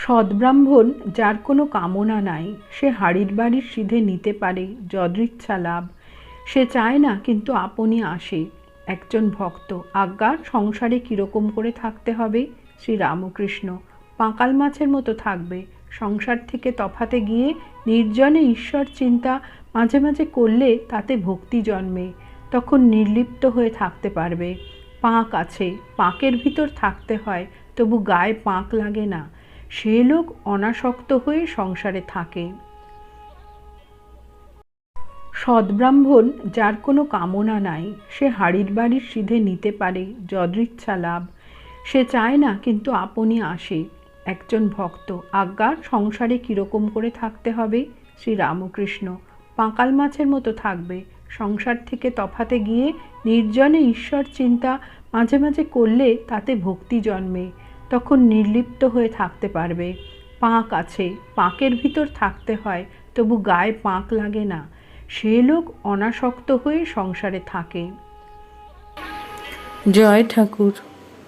সদ্ব্রাহ্মণ যার কোনো কামনা নাই, সে হাড়ির বাড়ির সিধে নিতে পারে যদৃচ্ছা লাভ। সে চায় না কিন্তু আপনি আসে। একজন ভক্ত: আজ্ঞা, সংসারে কীরকম করে থাকতে হবে? শ্রী রামকৃষ্ণ: পাঁকাল মাছের মতো থাকবে। সংসার থেকে তফাতে গিয়ে নির্জনে ঈশ্বর চিন্তা মাঝে মাঝে করলে তাতে ভক্তি জন্মে, তখন নির্লিপ্ত হয়ে থাকতে পারবে। পাঁক আছে, পাঁকের ভিতর থাকতে হয়, তবু গায়ে পাঁক লাগে না। সে লোক অনাসক্ত হয়ে সংসারে থাকে। সদ্ব্রাহ্মণ যার কোনো কামনা নাই, সে হাড়ির বাড়ির সিধে নিতে পারে যদৃচ্ছা লাভ। সে চায় না কিন্তু আপনি আসে। একজন ভক্ত: আজ্ঞা, সংসারে কীরকম করে থাকতে হবে? শ্রী রামকৃষ্ণ: পাঁকাল মাছের মতো থাকবে। সংসার থেকে তফাতে গিয়ে নির্জনে ঈশ্বর চিন্তা মাঝে মাঝে করলে তাতে ভক্তি জন্মে, তখন নির্লিপ্ত হয়ে থাকতে পারবে। পাঁক আছে, পাঁকের ভিতর থাকতে হয়, তবু গায়ে পাঁক লাগে না। সে লোক অনাসক্ত হয়ে সংসারে থাকে। জয় ঠাকুর।